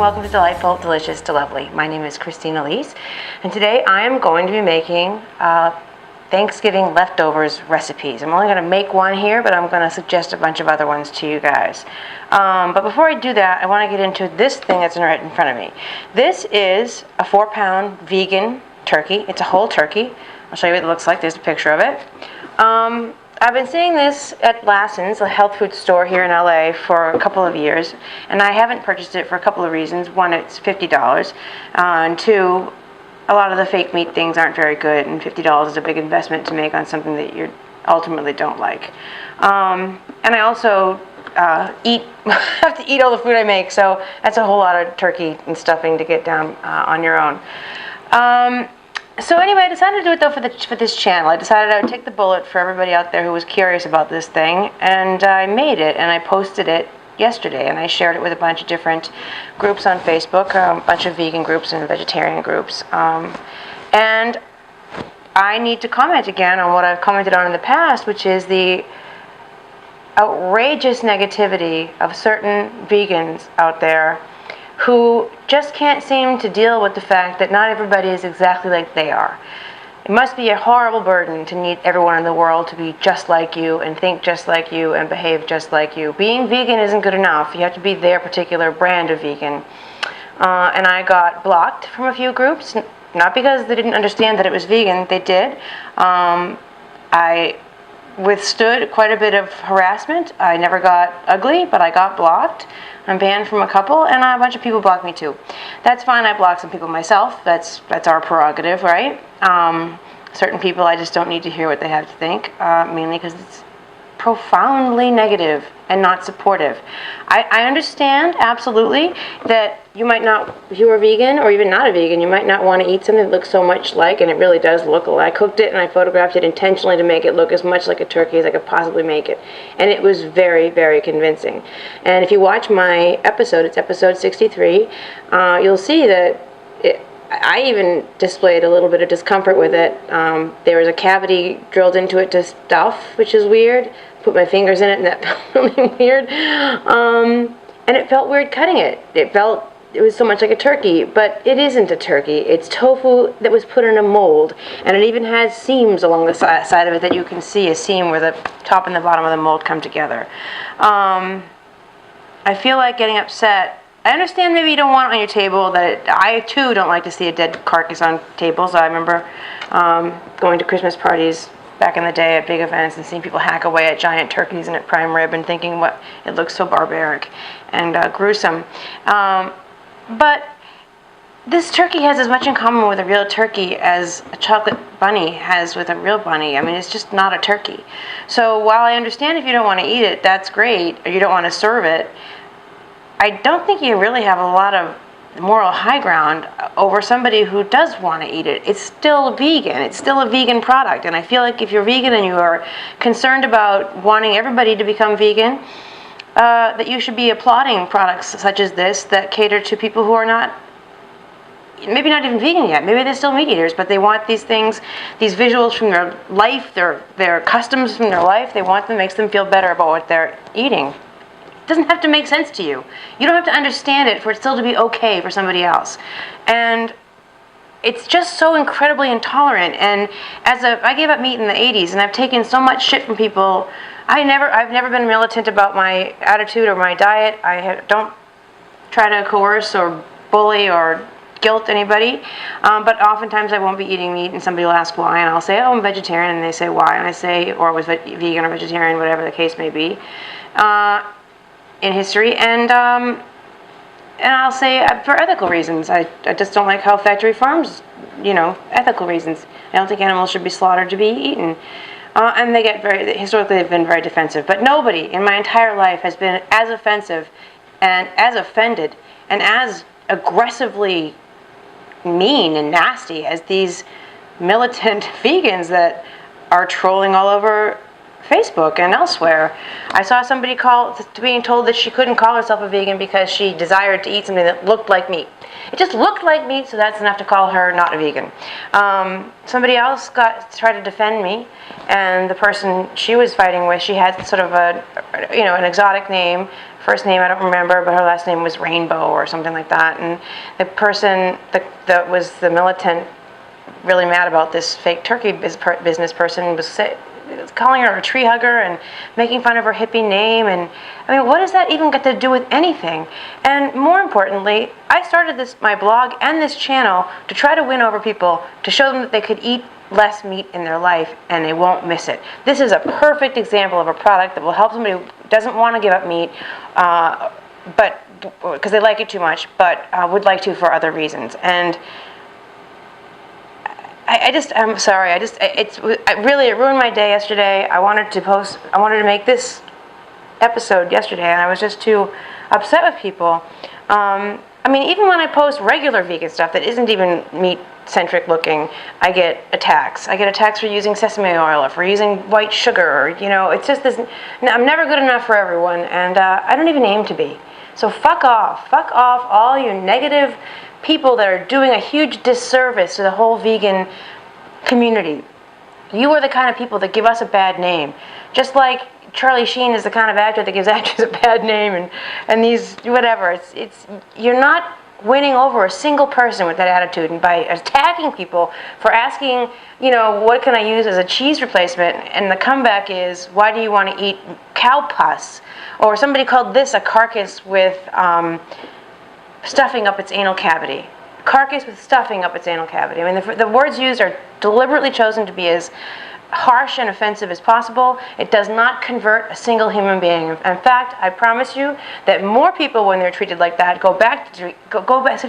welcome to Delightful, Delicious, Delovely. My name is Christine Elise, and today I am going to be making Thanksgiving leftovers recipes. I'm only going to make one here, but I'm going to suggest a bunch of other ones to you guys. But before I do that, I want to get into this thing that's right in front of me. This is a 4-pound vegan turkey. It's a whole turkey. I'll show you what it looks like. There's a picture of it. I've been seeing this at Lassen's, a health food store here in LA, for a couple of years, and I haven't purchased it for a couple of reasons. One, it's $50, and two, a lot of the fake meat things aren't very good, and $50 is a big investment to make on something that you ultimately don't like. And I also have to eat all the food I make, so that's a whole lot of turkey and stuffing to get down on your own. So anyway, I decided to do it though for this channel. I decided I would take the bullet for everybody out there who was curious about this thing, and I made it and I posted it yesterday, and I shared it with a bunch of different groups on Facebook, a bunch of vegan groups and vegetarian groups, and I need to comment again on what I've commented on in the past, which is the outrageous negativity of certain vegans out there who just can't seem to deal with the fact that not everybody is exactly like they are. It must be a horrible burden to need everyone in the world to be just like you and think just like you and behave just like you. Being vegan isn't good enough. You have to be their particular brand of vegan. And I got blocked from a few groups, not because they didn't understand that it was vegan. They did. I withstood quite a bit of harassment. I never got ugly, but I got blocked. I'm banned from a couple, and a bunch of people blocked me too. That's fine. I blocked some people myself. That's our prerogative, right? Certain people, I just don't need to hear what they have to think, mainly because it's profoundly negative and not supportive. I understand absolutely that you might not, if you are vegan or even not a vegan, you might not want to eat something that looks so much like, and it really does look alike. I cooked it and I photographed it intentionally to make it look as much like a turkey as I could possibly make it. And it was very, very convincing. And if you watch my episode, it's episode 63, you'll see that I even displayed a little bit of discomfort with it. There was a cavity drilled into it to stuff, which is weird. Put my fingers in it and that felt really weird. And it felt weird cutting it. It was so much like a turkey, but it isn't a turkey. It's tofu that was put in a mold, and it even has seams along the side of it that you can see a seam where the top and the bottom of the mold come together. I feel like getting upset. I understand maybe you don't want it on your table. I too don't like to see a dead carcass on tables. I remember going to Christmas parties back in the day at big events and seeing people hack away at giant turkeys and at prime rib and thinking, what, it looks so barbaric and gruesome. But this turkey has as much in common with a real turkey as a chocolate bunny has with a real bunny. I mean, it's just not a turkey. So while I understand if you don't want to eat it, that's great, or you don't want to serve it, I don't think you really have a lot of moral high ground over somebody who does want to eat it. It's still vegan. It's still a vegan product. And I feel like if you're vegan and you are concerned about wanting everybody to become vegan, that you should be applauding products such as this that cater to people who are not, maybe not even vegan yet. Maybe they're still meat eaters, but they want these things, these visuals from their life, their customs from their life. They want them, makes them feel better about what they're eating. It doesn't have to make sense to you. You don't have to understand it for it still to be okay for somebody else. And it's just so incredibly intolerant. And I gave up meat in the 80s, and I've taken so much shit from people. I've never been militant about my attitude or my diet. I don't try to coerce or bully or guilt anybody. But oftentimes I won't be eating meat, and somebody will ask why, and I'll say, oh, I'm vegetarian, and they say why, and I say, or I was vegan or vegetarian, whatever the case may be. In history, and I'll say for ethical reasons. I just don't like how factory farms, ethical reasons. I don't think animals should be slaughtered to be eaten. And historically they've been very defensive. But nobody in my entire life has been as offensive and as offended and as aggressively mean and nasty as these militant vegans that are trolling all over Facebook and elsewhere. I saw somebody being told that she couldn't call herself a vegan because she desired to eat something that looked like meat. It just looked like meat, so that's enough to call her not a vegan. Somebody else tried to defend me, and the person she was fighting with, she had sort of an exotic name first name I don't remember, but her last name was Rainbow or something like that. And the person that was the militant, really mad about this fake turkey business person, was calling her a tree hugger and making fun of her hippie name. And I mean, what does that even got to do with anything? And more importantly, I started my blog and this channel to try to win over people, to show them that they could eat less meat in their life and they won't miss it. This is a perfect example of a product that will help somebody who doesn't want to give up meat, but because they like it too much, but would like to for other reasons. And I'm sorry. It ruined my day yesterday. I wanted to make this episode yesterday, and I was just too upset with people. I mean, even when I post regular vegan stuff that isn't even meat-centric looking, I get attacks. I get attacks for using sesame oil or for using white sugar. It's just this. I'm never good enough for everyone, and I don't even aim to be. So fuck off. Fuck off, all you negative people that are doing a huge disservice to the whole vegan community. You are the kind of people that give us a bad name. Just like Charlie Sheen is the kind of actor that gives actors a bad name, and these, whatever. You're not winning over a single person with that attitude, and by attacking people for asking, what can I use as a cheese replacement, and the comeback is, why do you want to eat cow pus? Or somebody called this a carcass with stuffing up its anal cavity. Carcass with stuffing up its anal cavity. I mean, the words used are deliberately chosen to be as harsh and offensive as possible. It does not convert a single human being. In fact, I promise you that more people, when they're treated like that, go back, say,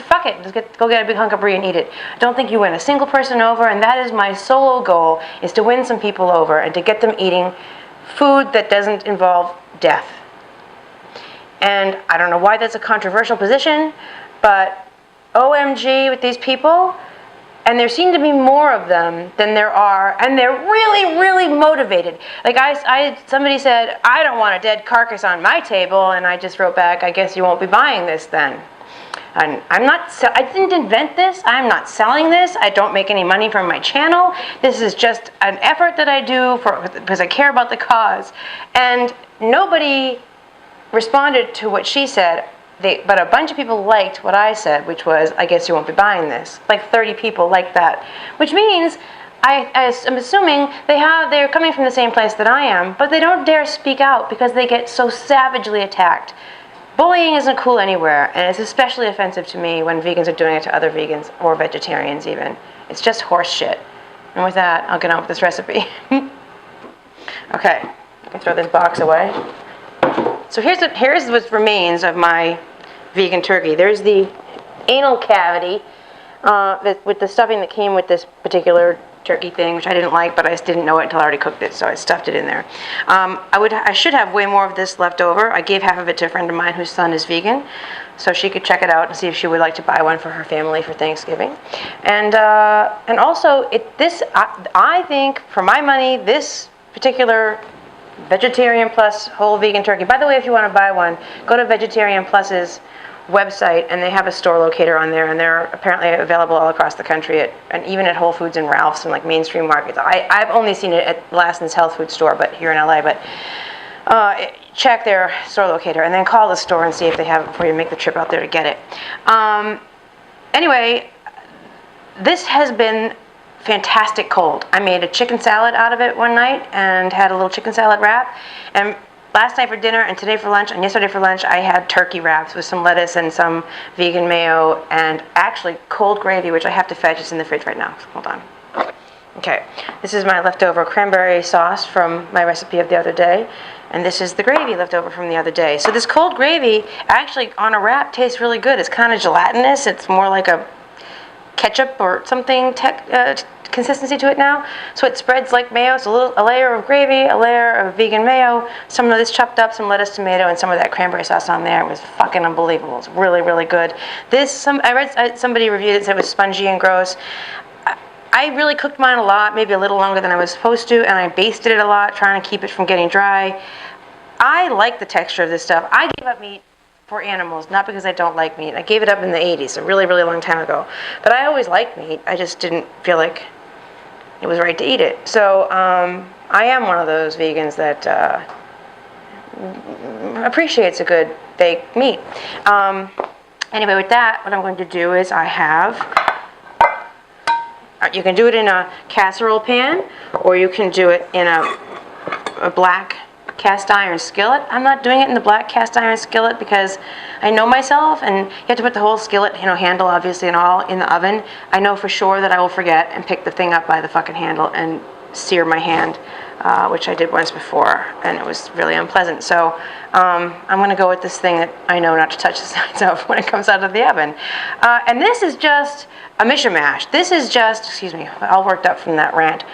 fuck it, go get a big hunk of brie and eat it. I don't think you win a single person over, and that is my solo goal, is to win some people over and to get them eating food that doesn't involve death. And I don't know why that's a controversial position, but OMG with these people, and there seem to be more of them than there are, and they're really, really motivated. Like somebody said, I don't want a dead carcass on my table, and I just wrote back, I guess you won't be buying this then. And I didn't invent this. I'm not selling this. I don't make any money from my channel. This is just an effort that I do because I care about the cause. And nobody responded to what she said, but a bunch of people liked what I said, which was, I guess you won't be buying this. Like 30 people liked that, which means I'm assuming they're coming from the same place that I am, but they don't dare speak out because they get so savagely attacked. Bullying isn't cool anywhere, and it's especially offensive to me when vegans are doing it to other vegans or vegetarians even. It's just horse shit. And with that, I'll get on with this recipe. Okay, I can throw this box away. So here's what remains of my vegan turkey. There's the anal cavity with the stuffing that came with this particular turkey thing, which I didn't like, but I just didn't know it until I already cooked it, so I stuffed it in there. I should have way more of this left over. I gave half of it to a friend of mine whose son is vegan, so she could check it out and see if she would like to buy one for her family for Thanksgiving. And also, I think, for my money, this particular Vegetarian Plus whole vegan turkey. By the way, if you want to buy one, go to Vegetarian Plus's website, and they have a store locator on there, and they're apparently available all across the country, and even at Whole Foods and Ralph's and like mainstream markets. I've only seen it at Lassen's health food store, but here in LA. But check their store locator, and then call the store and see if they have it before you make the trip out there to get it. Anyway, this has been fantastic cold. I made a chicken salad out of it one night and had a little chicken salad wrap. And last night for dinner and today for lunch and yesterday for lunch, I had turkey wraps with some lettuce and some vegan mayo and actually cold gravy, which I have to fetch. It's in the fridge right now. Hold on. Okay, this is my leftover cranberry sauce from my recipe of the other day. And this is the gravy left over from the other day. So this cold gravy actually on a wrap tastes really good. It's kind of gelatinous. It's more like a ketchup or something consistency to it now. So it spreads like mayo. So a layer of gravy, a layer of vegan mayo, some of this chopped up, some lettuce, tomato, and some of that cranberry sauce on there. It was fucking unbelievable. It's really, really good. I read somebody reviewed it and said it was spongy and gross. I really cooked mine a lot, maybe a little longer than I was supposed to, and I basted it a lot, trying to keep it from getting dry. I like the texture of this stuff. I gave up meat for animals, not because I don't like meat. I gave it up in the 80s, a really, really long time ago. But I always liked meat. I just didn't feel like it was right to eat it. So I am one of those vegans that appreciates a good fake meat. Anyway, with that, what I'm going to do is I have, you can do it in a casserole pan, or you can do it in a black cast iron skillet. I'm not doing it in the black cast iron skillet because I know myself, and you have to put the whole skillet, handle obviously and all in the oven. I know for sure that I will forget and pick the thing up by the fucking handle and sear my hand, which I did once before, and it was really unpleasant. So I'm going to go with this thing that I know not to touch the sides of when it comes out of the oven. And this is just a mishmash. This is just, excuse me, all worked up from that rant.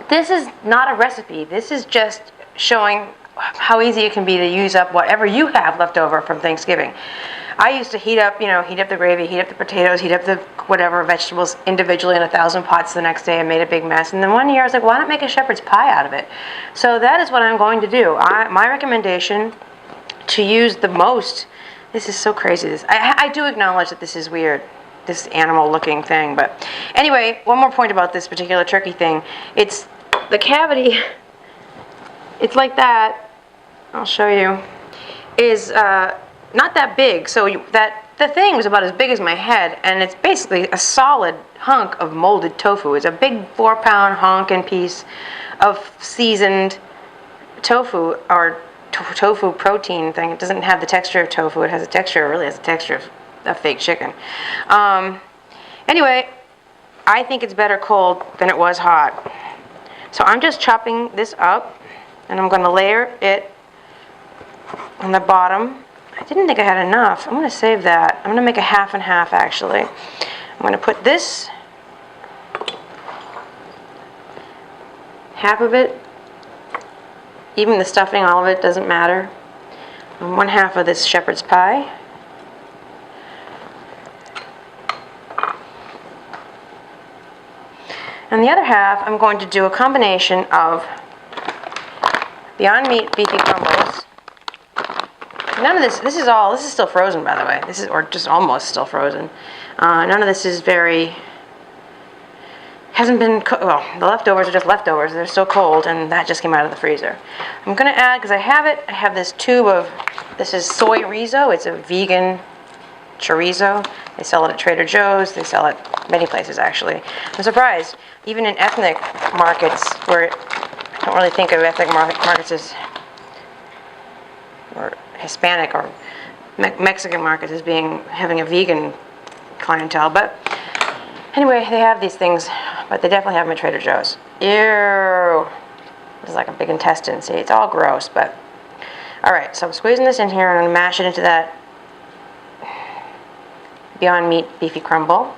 This is not a recipe. This is just showing how easy it can be to use up whatever you have left over from Thanksgiving. I used to heat up the gravy, heat up the potatoes, heat up the whatever vegetables individually in 1,000 pots the next day and made a big mess. And then one year I was like, why not make a shepherd's pie out of it? So that is what I'm going to do. My recommendation to use the most, this is so crazy. I do acknowledge that this is weird, this animal looking thing. But anyway, one more point about this particular turkey thing. It's the cavity, it's like that, I'll show you, is not that big. So the thing was about as big as my head, and it's basically a solid hunk of molded tofu. It's a big 4-pound honkin' piece of seasoned tofu, or tofu protein thing. It doesn't have the texture of tofu. It has a texture, really has the texture of fake chicken. Anyway, I think it's better cold than it was hot. So I'm just chopping this up, and I'm going to layer it on the bottom. I didn't think I had enough. I'm going to save that. I'm going to make a half and half, actually. I'm going to put this, half of it, even the stuffing, all of it, doesn't matter, and 1/2 of this shepherd's pie. And the other half, I'm going to do a combination of Beyond Meat beefy crumbles. None of this is still frozen, by the way. This is, or just almost still frozen. None of this is hasn't been cooked. Well, the leftovers are just leftovers. They're still cold, and that just came out of the freezer. I'm going to add, because I have this tube of, this is soy rizo. It's a vegan chorizo. They sell it at Trader Joe's. They sell it many places, actually. I'm surprised. Even in ethnic markets, where I don't really think of ethnic markets as, or Hispanic or Mexican markets as having a vegan clientele. But anyway, they have these things, but they definitely have them at Trader Joe's. Ew. It's like a big intestine. See, it's all gross, but all right. So I'm squeezing this in here, and I'm going to mash it into that Beyond Meat beefy crumble.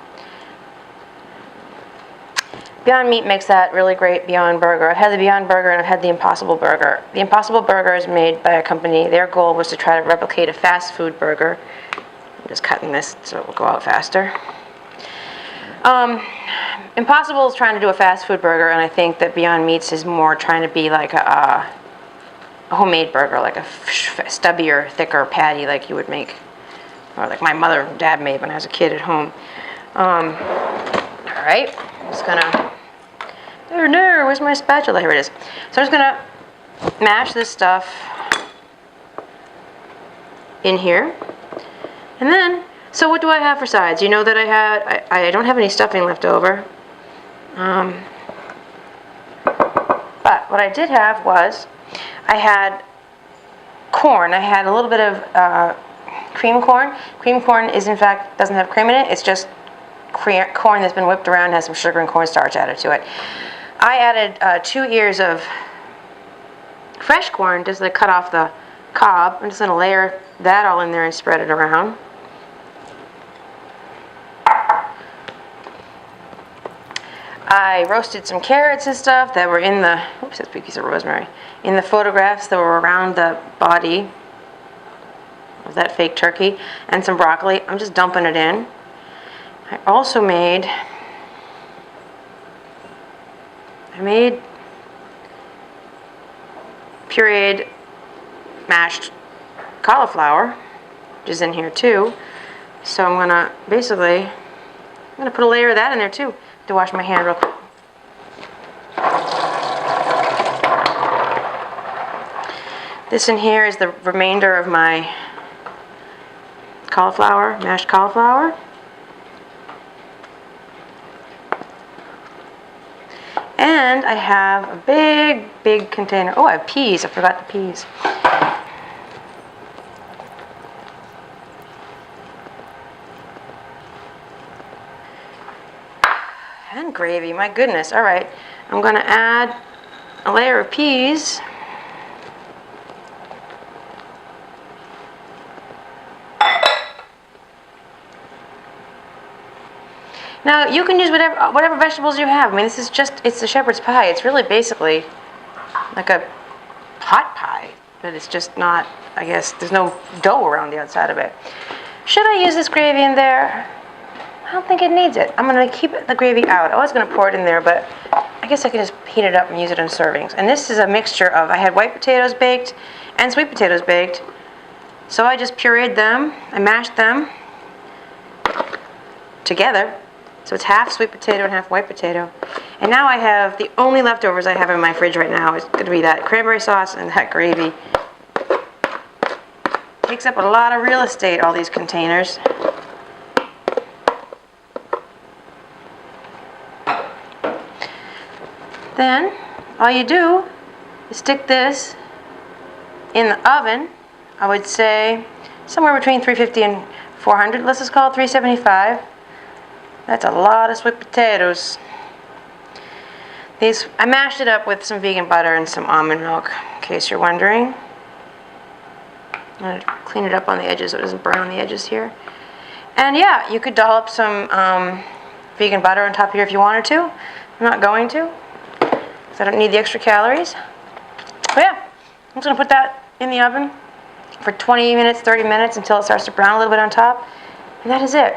Beyond Meat makes that really great Beyond Burger. I've had the Beyond Burger, and I've had the Impossible Burger. The Impossible Burger is made by a company. Their goal was to try to replicate a fast food burger. I'm just cutting this so it will go out faster. Impossible is trying to do a fast food burger, and I think that Beyond Meats is more trying to be like a homemade burger, like a stubbier, thicker patty like you would make, or like my mother and dad made when I was a kid at home. All right, I'm just gonna, no, where's my spatula? Here it is. So I'm just gonna mash this stuff in here, and then, so what do I have for sides? You know that I don't have any stuffing left over. But what I did have was, I had corn. I had a little bit of cream corn. Cream corn is, in fact, doesn't have cream in it. It's just corn that's been whipped around, has some sugar and cornstarch added to it. I added 2 ears of fresh corn, just to cut off the cob. I'm just going to layer that all in there and spread it around. I roasted some carrots and stuff that were in the, oops, that's a big piece of rosemary, in the photographs that were around the body of that fake turkey, and some broccoli. I'm just dumping it in. I also made pureed mashed cauliflower, which is in here too. So I'm gonna put a layer of that in there too. To wash my hand real quick. This in here is the remainder of my cauliflower, mashed cauliflower. And I have a big, big container. Oh, I have peas. I forgot the peas. And gravy, my goodness. All right, I'm going to add a layer of peas. Now, you can use whatever vegetables you have. I mean, this is just, it's the shepherd's pie. It's really basically like a hot pie, but it's just not, I guess, there's no dough around the outside of it. Should I use this gravy in there? I don't think it needs it. I'm going to keep the gravy out. I was going to pour it in there, but I guess I can just heat it up and use it in servings. And this is a mixture of, I had white potatoes baked and sweet potatoes baked. So I just pureed them. I mashed them together. So it's half sweet potato and half white potato. And now I have, the only leftovers I have in my fridge right now is going to be that cranberry sauce and that gravy. Takes up a lot of real estate, all these containers. Then, all you do is stick this in the oven, I would say somewhere between 350 and 400. Let's just call it 375. That's a lot of sweet potatoes. These, I mashed it up with some vegan butter and some almond milk, in case you're wondering. I'm going to clean it up on the edges so it doesn't burn on the edges here. And yeah, you could dollop some vegan butter on top here if you wanted to. I'm not going to, because I don't need the extra calories. But yeah, I'm just going to put that in the oven for 20 minutes, 30 minutes until it starts to brown a little bit on top. And that is it.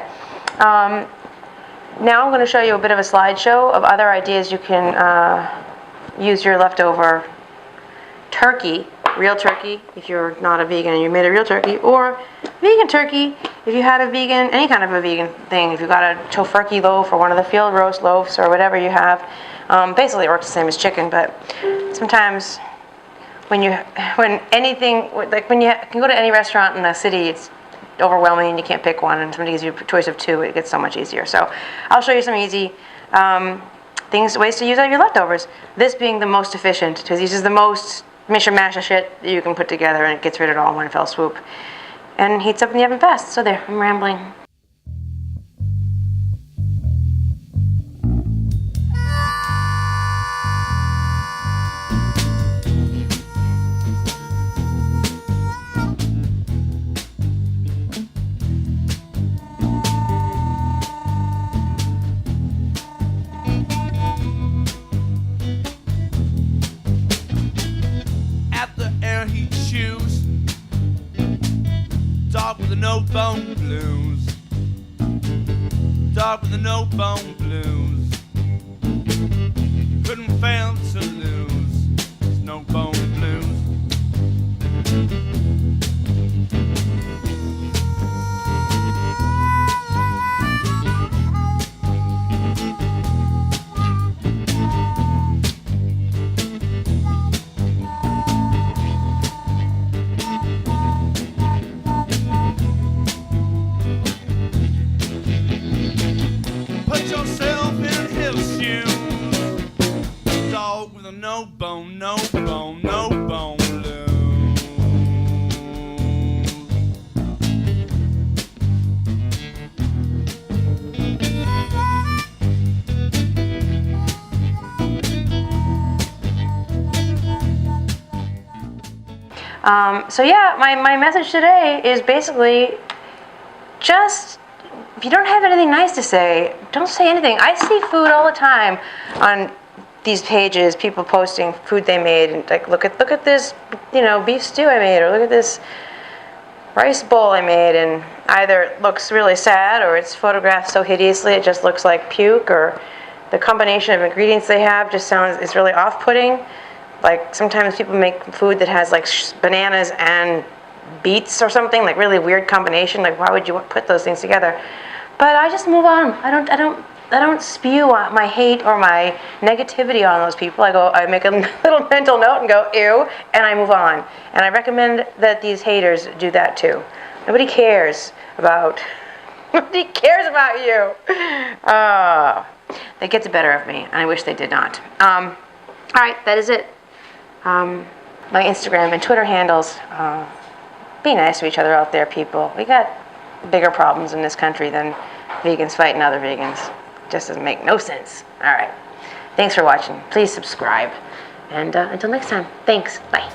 Now I'm going to show you a bit of a slideshow of other ideas you can use your leftover turkey, real turkey, if you're not a vegan and you made a real turkey, or vegan turkey if you had a vegan, any kind of a vegan thing. If you got a tofurkey loaf or one of the field roast loaves or whatever you have, basically it works the same as chicken. But sometimes when anything, like when you can go to any restaurant in the city, it's overwhelming and you can't pick one, and somebody gives you a choice of two, it gets so much easier. So I'll show you some easy ways to use all your leftovers. This being the most efficient, because this is the most mish-and-mash of shit that you can put together, and it gets rid of it all in one fell swoop. And heats up in the oven fast. So there, I'm rambling. Dog with the no-bone blues. Dog with the no-bone blues. Couldn't fail to lose. There's no-bone blues. No bone, no bone, no bone blues. So yeah, my message today is basically just, if you don't have anything nice to say, don't say anything. I see food all the time on these pages, people posting food they made, and like, look at this, beef stew I made, or look at this rice bowl I made, and either it looks really sad, or it's photographed so hideously it just looks like puke, or the combination of ingredients they have just is really off-putting. Like sometimes people make food that has like bananas and beets or something, like really weird combination. Like, why would you put those things together? But I just move on. I don't I don't spew my hate or my negativity on those people. I make a little mental note and go, ew, and I move on. And I recommend that these haters do that too. Nobody cares about you. That gets the better of me, and I wish they did not. All right, that is it. My Instagram and Twitter handles. Be nice to each other out there, people. We got bigger problems in this country than vegans fighting other vegans. Just doesn't make no sense. All right. Thanks for watching. Please subscribe. And until next time, thanks. Bye.